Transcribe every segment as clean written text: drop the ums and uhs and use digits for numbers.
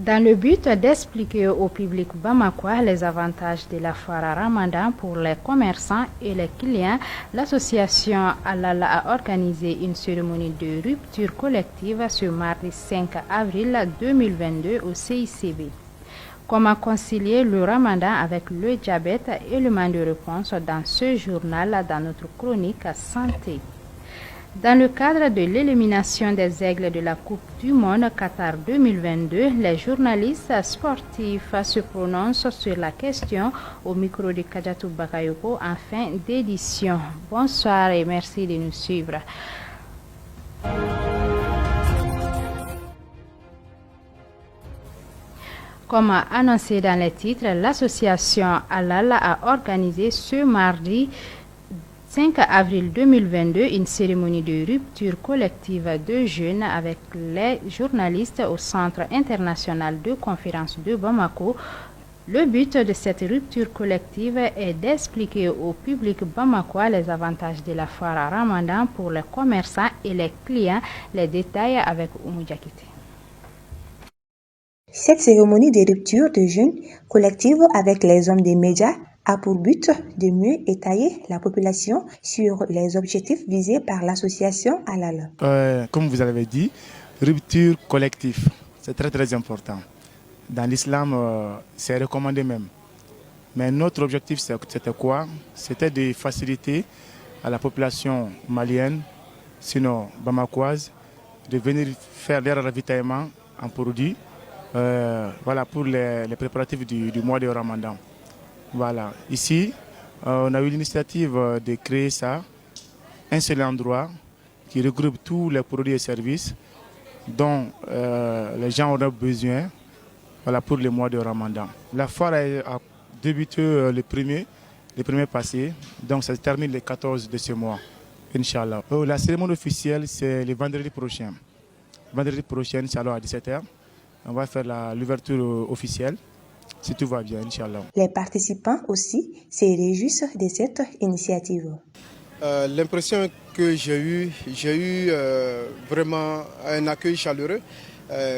Dans le but d'expliquer au public bamakois les avantages de la foire Ramadan pour les commerçants et les clients, l'association Alala a organisé une cérémonie de rupture collective ce mardi 5 avril 2022 au CICB. Comment concilier le Ramadan avec le diabète? Élément de réponse dans ce journal, dans notre chronique santé. Dans le cadre de l'élimination des aigles de la Coupe du Monde Qatar 2022, les journalistes sportifs se prononcent sur la question au micro de Kadiatou Bakayoko en fin d'édition. Bonsoir et merci de nous suivre. Comme annoncé dans les titres, l'association Alala a organisé ce mardi 5 avril 2022, une cérémonie de rupture collective de jeunes avec les journalistes au Centre international de conférence de Bamako. Le but de cette rupture collective est d'expliquer au public bamakois les avantages de la foire Ramadan pour les commerçants et les clients. Les détails avec Oumou Diakité. Cette cérémonie de rupture de jeunes collective avec les hommes des médias a pour but de mieux étayer la population sur les objectifs visés par l'association Alala. Comme vous avez dit, rupture collective, c'est très important. Dans l'islam, c'est recommandé même. Mais notre objectif, c'était quoi? C'était de faciliter à la population malienne, sinon bamakoise, de venir faire leur ravitaillement en produits pour les préparatifs du mois de Ramadan. Voilà, ici, on a eu l'initiative de créer ça, un seul endroit qui regroupe tous les produits et services dont les gens auront besoin pour le mois de Ramadan. La foire a débuté le premier passé, donc ça se termine le 14 de ce mois, Inch'Allah. La cérémonie officielle, c'est le vendredi prochain. Vendredi prochain, Inch'Allah, à 17h, on va faire l'ouverture officielle. Si tout va bien, Inch'Allah. Les participants aussi se réjouissent de cette initiative. L'impression que j'ai eu vraiment un accueil chaleureux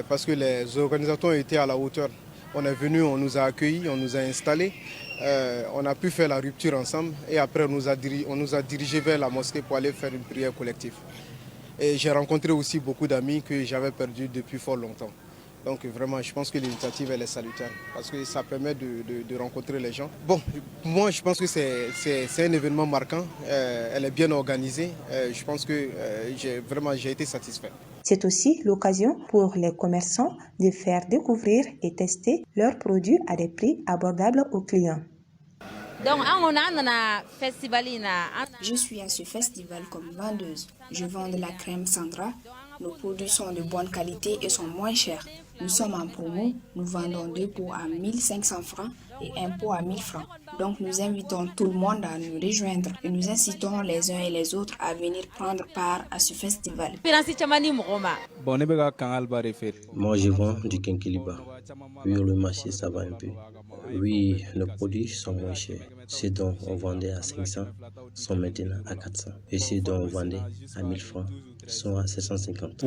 parce que les organisateurs étaient à la hauteur. On est venu, on nous a accueillis, on nous a installés, on a pu faire la rupture ensemble et après on nous a dirigés vers la mosquée pour aller faire une prière collective. Et j'ai rencontré aussi beaucoup d'amis que j'avais perdus depuis fort longtemps. Donc vraiment, je pense que l'initiative elle est salutaire parce que ça permet de rencontrer les gens. Bon, moi je pense que c'est un événement marquant, elle est bien organisée, je pense que j'ai été satisfait. C'est aussi l'occasion pour les commerçants de faire découvrir et tester leurs produits à des prix abordables aux clients. Je suis à ce festival comme vendeuse. Je vends de la crème Sandra. Nos produits sont de bonne qualité et sont moins chers. Nous sommes en promo, nous vendons 2 pots à 1500 francs et un pot à 1000 francs. Donc nous invitons tout le monde à nous rejoindre et nous incitons les uns et les autres à venir prendre part à ce festival. Moi je vends du kinkiliba. Oui, le marché ça va un peu. Oui, nos produits sont moins chers. Ceux dont on vendait à 500 sont maintenant à 400. Et ceux dont on vendait à 1000 francs sont à 750.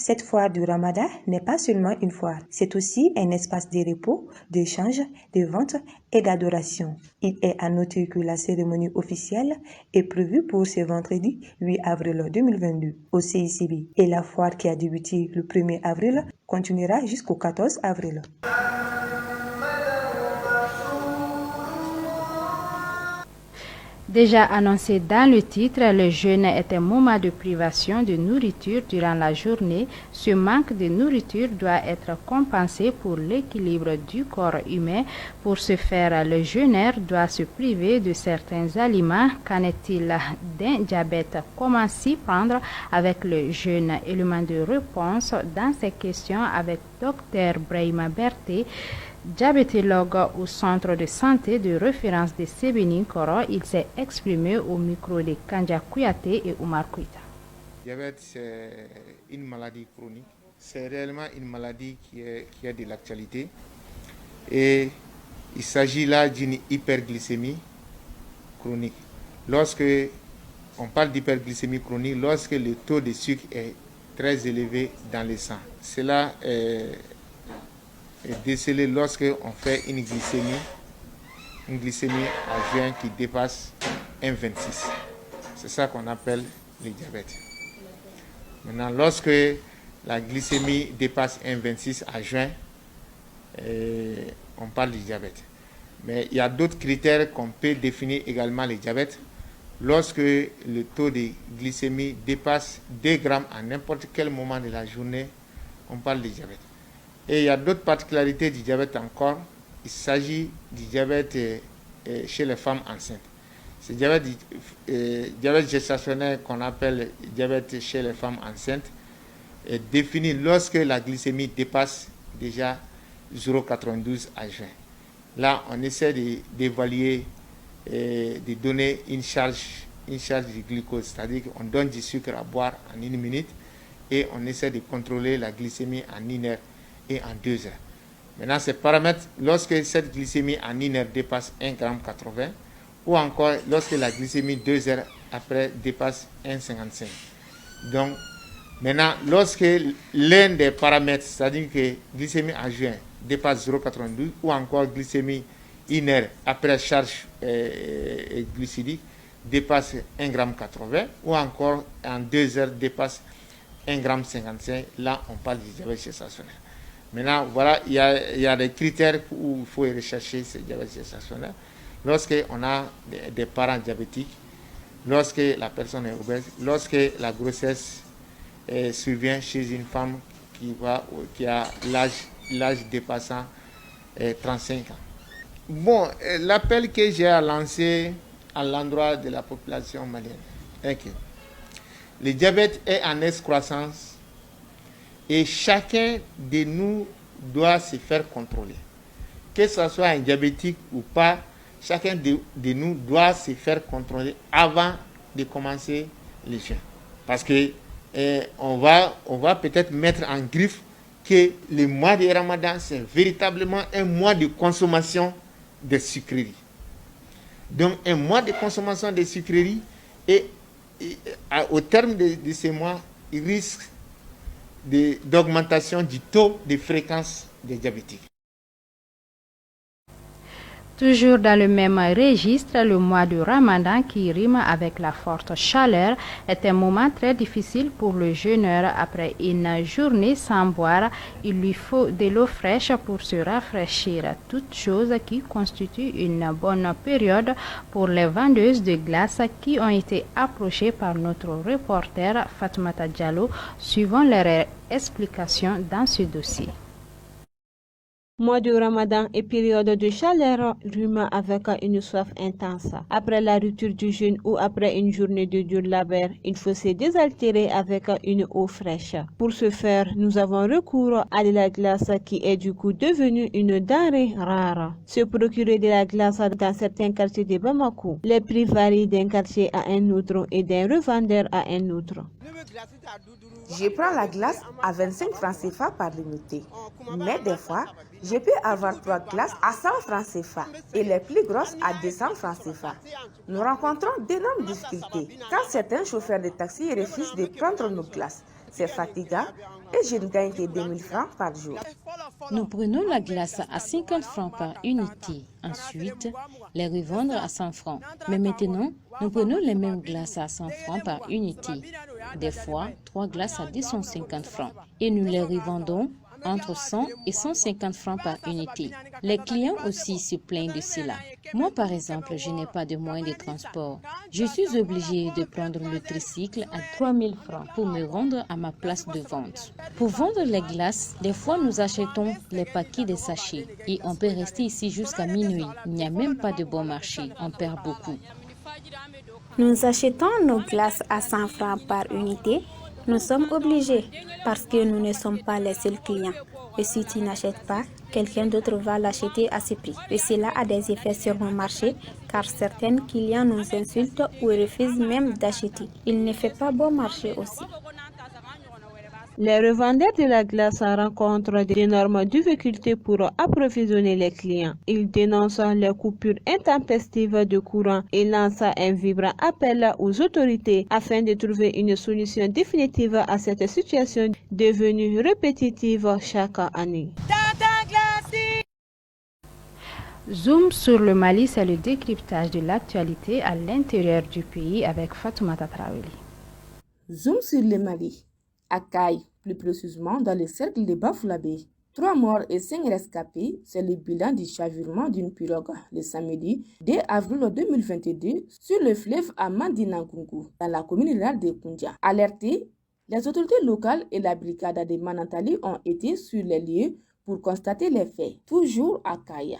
Cette foire du Ramadan n'est pas seulement une foire, c'est aussi un espace de repos, d'échange, de vente et d'adoration. Il est à noter que la cérémonie officielle est prévue pour ce vendredi 8 avril 2022 au CICB et la foire qui a débuté le 1er avril continuera jusqu'au 14 avril. Déjà annoncé dans le titre, le jeûne est un moment de privation de nourriture durant la journée. Ce manque de nourriture doit être compensé pour l'équilibre du corps humain. Pour ce faire, le jeûneur doit se priver de certains aliments. Qu'en est-il d'un diabète? Comment s'y prendre avec le jeûne? Élément de réponse dans ces questions avec Dr Brahima Berté, diabétologue au centre de santé de référence de Sébéni-Koro. Il s'est exprimé au micro de Kandia Kouyaté et Oumar Kouita. Le diabète, c'est une maladie chronique. C'est réellement une maladie qui est de l'actualité. Et il s'agit là d'une hyperglycémie chronique. Lorsque on parle d'hyperglycémie chronique, lorsque le taux de sucre est très élevé dans le sang. Cela est décelé lorsque on fait une glycémie à jeun qui dépasse 1,26. C'est ça qu'on appelle le diabète. Maintenant, lorsque la glycémie dépasse 1,26 à jeun, on parle du diabète. Mais il y a d'autres critères qu'on peut définir également le diabète. Lorsque le taux de glycémie dépasse 2 grammes à n'importe quel moment de la journée, on parle de diabète. Et il y a d'autres particularités du diabète encore. Il s'agit du diabète chez les femmes enceintes. Ce diabète gestationnel qu'on appelle diabète chez les femmes enceintes est défini lorsque la glycémie dépasse déjà 0,92 à jeun. Là, on essaie d'évaluer, de donner une charge du glucose, c'est-à-dire qu'on donne du sucre à boire en 1 minute et on essaie de contrôler la glycémie en 1 heure et en 2 heures. Maintenant, ces paramètres, lorsque cette glycémie en 1 heure dépasse 1,80 g, ou encore lorsque la glycémie 2 heures après dépasse 1,55. Donc, maintenant, lorsque l'un des paramètres, c'est-à-dire que glycémie en juin dépasse 0,92 ou encore glycémie 1 heure après charge glucidique dépasse 1,80 g ou encore en 2 heures dépasse 1,55 g, là on parle du diabète gestationnel. Maintenant, voilà, il y a des critères où il faut rechercher ce diabète gestationnel. Lorsqu'on a des parents diabétiques, lorsque la personne est obèse, lorsque la grossesse survient chez une femme qui a l'âge dépassant 35 ans. Bon, l'appel que j'ai à lancer à l'endroit de la population malienne est que le diabète est en excroissance et chacun de nous doit se faire contrôler. Que ce soit un diabétique ou pas, chacun de nous doit se faire contrôler avant de commencer les jeûnes. Parce que on va peut-être mettre en griffe que le mois de Ramadan, c'est véritablement un mois de consommation de sucreries. Donc, un mois de consommation de sucreries et au terme de ce mois, il risque d'augmentation du taux de fréquence des diabétiques. Toujours dans le même registre, le mois de Ramadan qui rime avec la forte chaleur est un moment très difficile pour le jeûneur. Après une journée sans boire, il lui faut de l'eau fraîche pour se rafraîchir, toute chose qui constitue une bonne période pour les vendeuses de glace qui ont été approchées par notre reporter Fatoumata Diallo, suivant leurs explications dans ce dossier. Mois de Ramadan et période de chaleur rime avec une soif intense. Après la rupture du jeûne ou après une journée de dur labeur, il faut se désaltérer avec une eau fraîche. Pour ce faire, nous avons recours à de la glace qui est du coup devenue une denrée rare. Se procurer de la glace dans certains quartiers de Bamako, les prix varient d'un quartier à un autre et d'un revendeur à un autre. Je prends la glace à 25 francs CFA par l'unité. Mais des fois, je peux avoir 3 glaces à 100 francs CFA et les plus grosses à 200 francs CFA. Nous rencontrons d'énormes difficultés quand certains chauffeurs de taxi refusent de prendre nos glaces. C'est fatigant et je ne gagne que 2000 francs par jour. Nous prenons la glace à 50 francs par unité. Ensuite, les revendre à 100 francs. Mais maintenant, nous prenons les mêmes glaces à 100 francs par unité. Des fois, 3 glaces à 250 francs. Et nous les revendons entre 100 et 150 francs par unité. Les clients aussi se plaignent de cela. Moi, par exemple, je n'ai pas de moyen de transport. Je suis obligée de prendre le tricycle à 3000 francs pour me rendre à ma place de vente. Pour vendre les glaces, des fois nous achetons les paquets de sachets et on peut rester ici jusqu'à minuit. Il n'y a même pas de bon marché. On perd beaucoup. Nous achetons nos glaces à 100 francs par unité. Nous sommes obligés parce que nous ne sommes pas les seuls clients. Et si tu n'achètes pas, quelqu'un d'autre va l'acheter à ce prix. Et cela a des effets sur mon marché car certains clients nous insultent ou refusent même d'acheter. Il ne fait pas bon marché aussi. Les revendeurs de la glace rencontrent d'énormes difficultés pour approvisionner les clients. Ils dénoncent les coupures intempestives de courant et lancent un vibrant appel aux autorités afin de trouver une solution définitive à cette situation devenue répétitive chaque année. Zoom sur le Mali, c'est le décryptage de l'actualité à l'intérieur du pays avec Fatoumata Traoré. Zoom sur le Mali. À Caille, plus précisément dans le cercle de Bafoulabé. 3 morts et 5 rescapés, c'est le bilan du chavirement d'une pirogue le samedi 2 avril 2022 sur le fleuve à Mandinangungu, dans la commune rurale de Koundja. Alertés, les autorités locales et la brigade de Manantali ont été sur les lieux pour constater les faits. Toujours à Caille,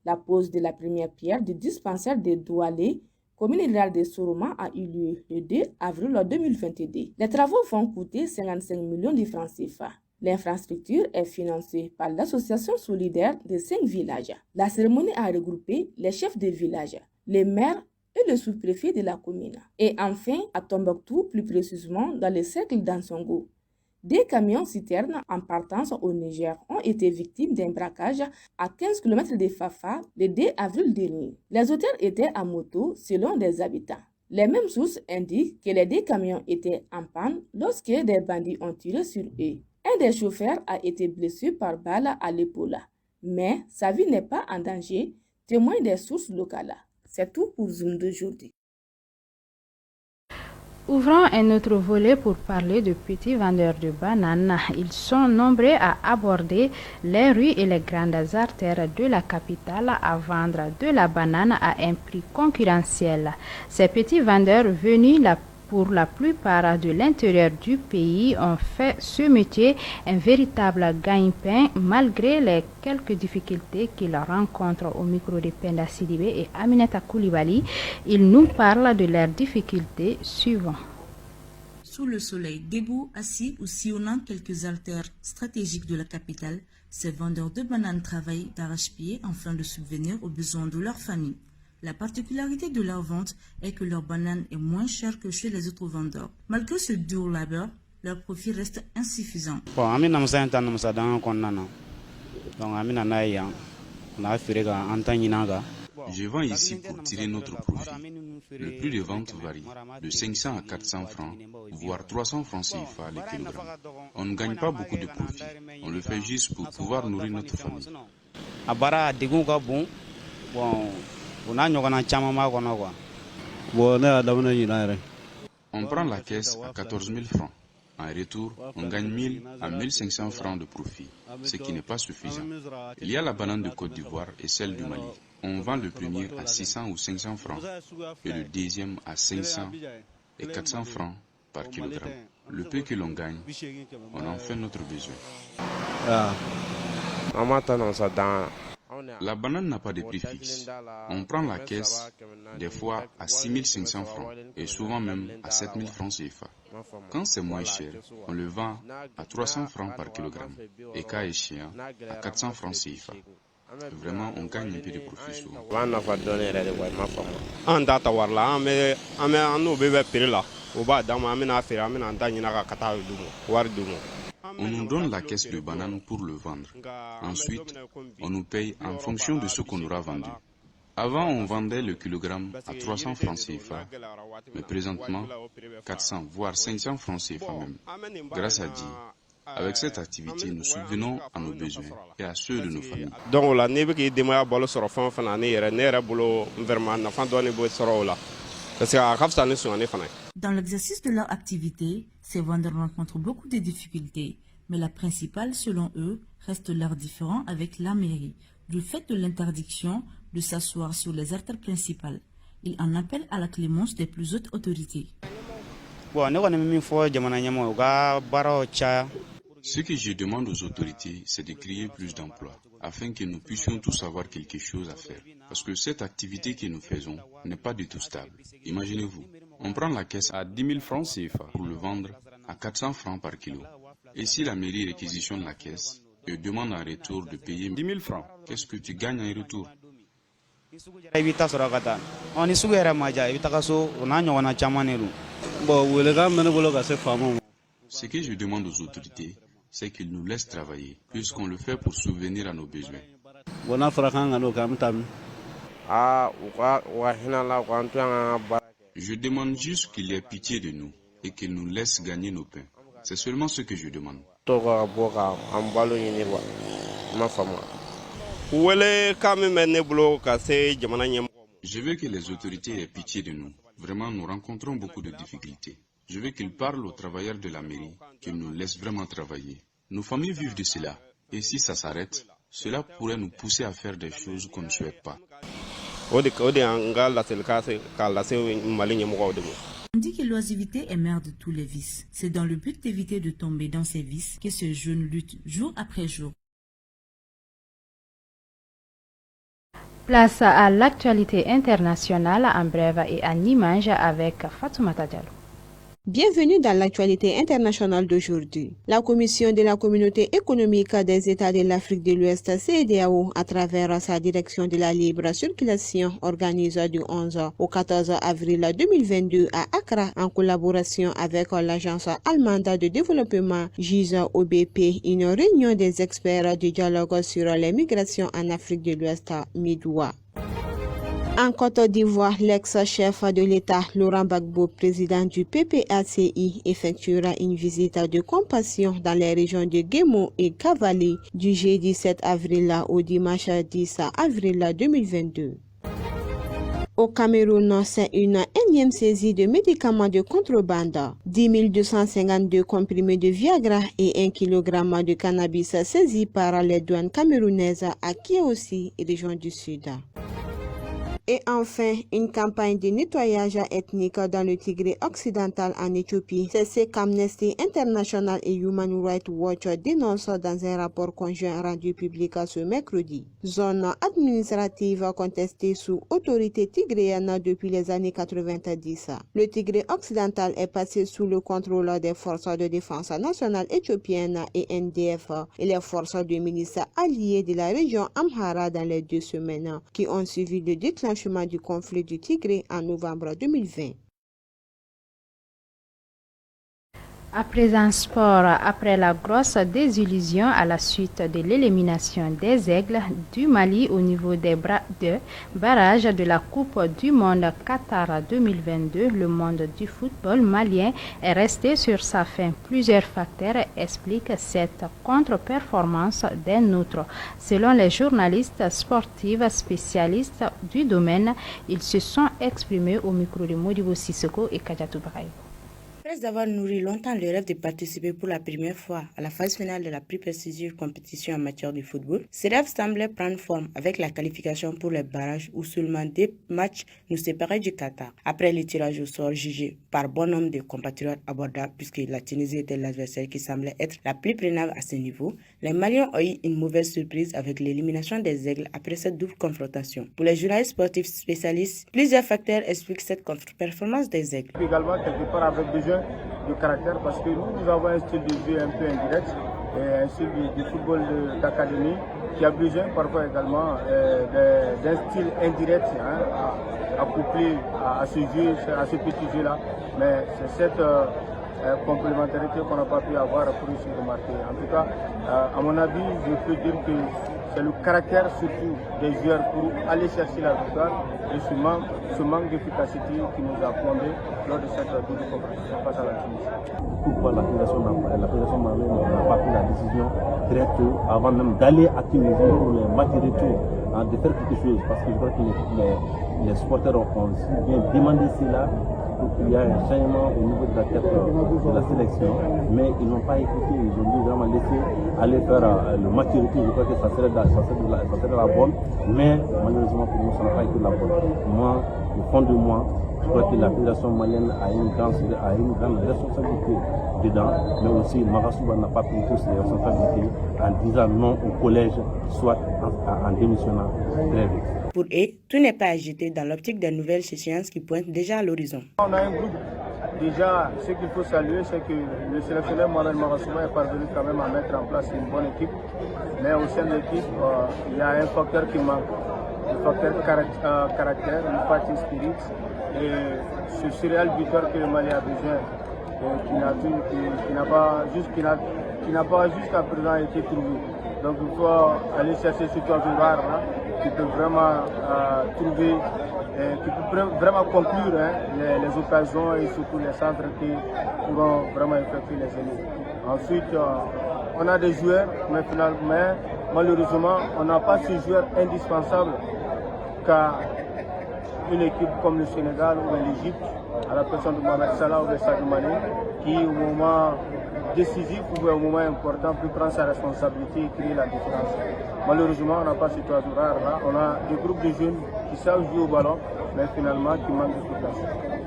la pose de la première pierre du dispensaire de Doualé, commune rurale de Soroma, a eu lieu le 2 avril 2022. Les travaux vont coûter 55 millions de francs CFA. L'infrastructure est financée par l'association solidaire de 5 villages. La cérémonie a regroupé les chefs de village, les maires et le sous-préfet de la commune. Et enfin, à Tombouctou, plus précisément dans le cercle d'Ansongo, des camions-citernes en partance au Niger ont été victimes d'un braquage à 15 km de Fafa le 2 avril dernier. Les auteurs étaient à moto selon des habitants. Les mêmes sources indiquent que les 2 camions étaient en panne lorsque des bandits ont tiré sur eux. Un des chauffeurs a été blessé par balle à l'épaule, mais sa vie n'est pas en danger, témoignent des sources locales. C'est tout pour Zoom d'aujourd'hui. Ouvrons un autre volet pour parler de petits vendeurs de bananes. Ils sont nombreux à aborder les rues et les grandes artères de la capitale à vendre de la banane à un prix concurrentiel. Ces petits vendeurs venus pour la plupart de l'intérieur du pays ont fait ce métier un véritable gagne-pain malgré les quelques difficultés qu'ils rencontrent au micro de Penda Sidibé et Aminata Koulibaly. Ils nous parlent de leurs difficultés suivantes. Sous le soleil, debout, assis ou sillonnant quelques artères stratégiques de la capitale, ces vendeurs de bananes travaillent d'arrache-pied afin de subvenir aux besoins de leur famille. La particularité de leur vente est que leur banane est moins chère que chez les autres vendeurs. Malgré ce dur labeur, leur profit reste insuffisant. Je vends ici pour tirer notre profit. Le prix de vente varie de 500 à 400 francs, voire 300 francs CFA le kilogramme. On ne gagne pas beaucoup de profit. On le fait juste pour pouvoir nourrir notre famille. On prend la caisse à 14 000 francs. En retour, on gagne 1000 à 1500 francs de profit, ce qui n'est pas suffisant. Il y a la banane de Côte d'Ivoire et celle du Mali. On vend le premier à 600 ou 500 francs et le deuxième à 500 et 400 francs par kilogramme. Le peu que l'on gagne, on en fait notre besoin. La banane n'a pas de prix fixe. On prend la caisse des fois à 6500 francs et souvent même à 7000 francs CFA. Quand c'est moins cher, on le vend à 300 francs par kilogramme et cas échéant à 400 francs CFA. Vraiment, on gagne un peu de profit souvent. On nous donne la caisse de bananes pour le vendre. Ensuite, on nous paye en fonction de ce qu'on aura vendu. Avant, on vendait le kilogramme à 300 francs CFA, mais présentement, 400 voire 500 francs CFA même. Grâce à Dieu, avec cette activité, nous subvenons à nos besoins et à ceux de nos familles. Dans l'exercice de leur activité, ces vendeurs rencontrent beaucoup de difficultés, mais la principale, selon eux, reste leur différend avec la mairie, du fait de l'interdiction de s'asseoir sur les artères principales. Ils en appellent à la clémence des plus hautes autorités. Ce que je demande aux autorités, c'est de créer plus d'emplois, afin que nous puissions tous avoir quelque chose à faire. Parce que cette activité que nous faisons n'est pas du tout stable. Imaginez-vous, on prend la caisse à 10 000 francs CFA pour le vendre à 400 francs par kilo. Et si la mairie réquisitionne la caisse et demande en retour de payer 10 000 francs, qu'est-ce que tu gagnes en retour? Ce que je demande aux autorités, c'est qu'ils nous laissent travailler, puisqu'on le fait pour subvenir à nos besoins. Je demande juste qu'il ait pitié de nous et qu'il nous laisse gagner nos pains. C'est seulement ce que je demande. Je veux que les autorités aient pitié de nous. Vraiment, nous rencontrons beaucoup de difficultés. Je veux qu'ils parlent aux travailleurs de la mairie, qu'ils nous laissent vraiment travailler. Nos familles vivent de cela. Et si ça s'arrête, cela pourrait nous pousser à faire des choses qu'on ne souhaite pas. On dit que l'oisiveté est mère de tous les vices. C'est dans le but d'éviter de tomber dans ces vices que ces jeunes luttent jour après jour. Place à l'actualité internationale en bref et en images avec Fatoumata Diallo. Bienvenue dans l'actualité internationale d'aujourd'hui. La Commission de la Communauté économique des États de l'Afrique de l'Ouest, CEDEAO, à travers sa direction de la libre circulation, organise du 11 au 14 avril 2022 à Accra, en collaboration avec l'agence allemande de développement GIZ-OBP, une réunion des experts du dialogue sur les migrations en Afrique de l'Ouest, MIDOA. En Côte d'Ivoire, l'ex-chef de l'État, Laurent Gbagbo, président du PPACI, effectuera une visite de compassion dans les régions de Guémo et Cavali du jeudi 7 avril au dimanche 10 avril 2022. Au Cameroun, c'est une énième saisie de médicaments de contrebande. 10 252 comprimés de Viagra et 1 kg de cannabis saisis par les douanes camerounaises à Kiaossi, région du Sud. Et enfin, une campagne de nettoyage ethnique dans le Tigré occidental en Éthiopie. C'est ce qu'Amnesty International et Human Rights Watch dénoncent dans un rapport conjoint rendu public ce mercredi. Zone administrative contestée sous autorité tigréenne depuis les années 90. Le Tigré occidental est passé sous le contrôle des forces de défense nationale éthiopiennes et NDF et les forces de milices alliées de la région Amhara dans les 2 semaines qui ont suivi le déclenchement du conflit du Tigré en novembre 2020. À présent sport, après la grosse désillusion à la suite de l'élimination des Aigles du Mali au niveau des barrages de la Coupe du Monde Qatar 2022, le monde du football malien est resté sur sa faim. Plusieurs facteurs expliquent cette contre-performance des nôtres. Selon les journalistes sportifs spécialistes du domaine, ils se sont exprimés au micro de Modibo Sissoko et Kadiatou Baraï. Après avoir nourri longtemps le rêve de participer pour la première fois à la phase finale de la plus prestigieuse compétition en matière de football, ce rêve semblait prendre forme avec la qualification pour les barrages où seulement 2 matchs nous séparaient du Qatar. Après le tirage au sort jugé par bon nombre de compatriotes abordables puisque la Tunisie était l'adversaire qui semblait être la plus prenable à ce niveau, les Maliens ont eu une mauvaise surprise avec l'élimination des Aigles après cette double confrontation. Pour les journalistes sportifs spécialistes, plusieurs facteurs expliquent cette contre-performance des Aigles. Également, quelque part, avec besoin de caractère parce que nous avons un style de jeu un peu indirect et un style de football d'académie qui a besoin parfois également d'un style indirect accouplé à ce jeu, à ce petit jeu-là. Mais c'est cette complémentarité qu'on n'a pas pu avoir pour se remarquer. En tout cas, à mon avis, je peux dire que c'est le caractère surtout des joueurs pour aller chercher la victoire et ce manque d'efficacité qui nous a plombé lors de cette double compétition face à la Tunisie. Pourquoi la fédération malienne n'a pas pris la décision très tôt avant même d'aller à Tunisie pour les matchs de retour, de faire quelque chose, parce que je crois que les supporters ont si bien demandé cela pour qu'il y ait un changement au niveau de la tête de la sélection, mais ils n'ont pas écouté, ils ont dû vraiment laisser aller faire le match de retour. Je crois que ça serait la bonne, mais malheureusement pour nous ça n'a pas été la bonne. Moi, au fond de moi, je crois que la fédération malienne a une grande responsabilité dedans, mais aussi Marasouba n'a pas pris toutes ses responsabilités en disant non au collège, soit en démissionnant très vite. Pour eux, tout n'est pas agité dans l'optique des nouvelles échéances qui pointent déjà à l'horizon. On a un groupe. Déjà, ce qu'il faut saluer, c'est que le sélectionneur Mohamed Marasouba est parvenu quand même à mettre en place une bonne équipe. Mais au sein de l'équipe, il y a un facteur qui manque. Le facteur caractère, le fighting spirit. Et ce céréal buteur que le Mali a besoin qui n'a pas jusqu'à présent été trouvé. Donc il faut aller chercher ce oiseau rare là, qui peut vraiment trouver, qui peut vraiment conclure les occasions et surtout les centres qui pourront vraiment effectuer les ennemis. Ensuite, on a des joueurs, mais malheureusement, on n'a pas ces joueurs indispensables qu'à une équipe comme le Sénégal ou l'Égypte, à la personne de Mohamed Salah ou de Sadio Mané, qui au moment décisif ou au moment important peut prendre sa responsabilité et créer la différence. Malheureusement, on n'a pas cet oiseau rare là. On a des groupes de jeunes qui savent jouer au ballon, mais finalement qui manquent de focus.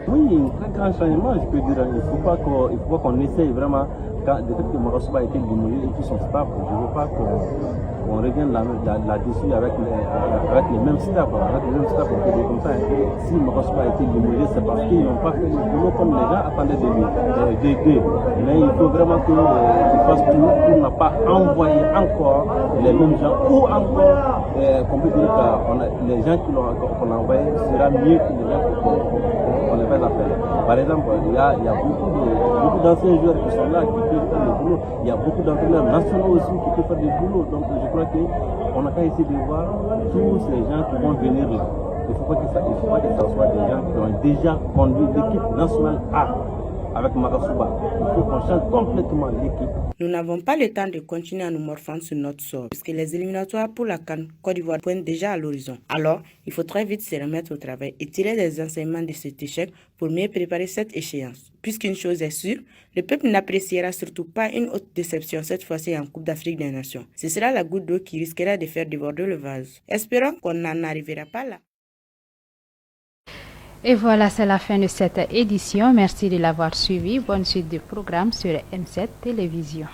Oui, un très grand changement, je peux dire. Il ne faut pas qu'on essaye vraiment. De fait que Makasouba a été démoli et tout son staff, je ne veux pas qu'on revienne là-dessus avec les mêmes staffs. Avec les mêmes staffs, on peut dire comme ça. Si Makasouba a été démoli, c'est parce qu'ils n'ont pas fait le boulot comme les gens attendaient de lui. Mais il faut vraiment qu'il fasse tout pour ne pas envoyer encore les mêmes gens ou encore, qu'on peut dire que les gens qu'on a envoyés sera mieux que les gens qu'on les fait appeler. Par exemple, il y a beaucoup d'anciens joueurs qui sont là, qui peuvent faire le boulot. Il y a beaucoup d'entraîneurs nationaux aussi qui peuvent faire le boulot. Donc je crois qu'on a qu'à essayer de voir tous ces gens qui vont venir là. Il ne faut pas que ça soit des gens qui ont déjà conduit l'équipe nationale A avec Makasouba. Il faut qu'on change complètement l'équipe. Nous n'avons pas le temps de continuer à nous morfondre sur notre sort, puisque les éliminatoires pour la CAN Côte d'Ivoire pointent déjà à l'horizon. Alors, il faut très vite se remettre au travail et tirer des enseignements de cet échec pour mieux préparer cette échéance. Puisqu'une chose est sûre, le peuple n'appréciera surtout pas une autre déception cette fois-ci en Coupe d'Afrique des Nations. Ce sera la goutte d'eau qui risquera de faire déborder le vase. Espérons qu'on n'en arrivera pas là. Et voilà, c'est la fin de cette édition. Merci de l'avoir suivi. Bonne suite du programme sur M7 Télévision.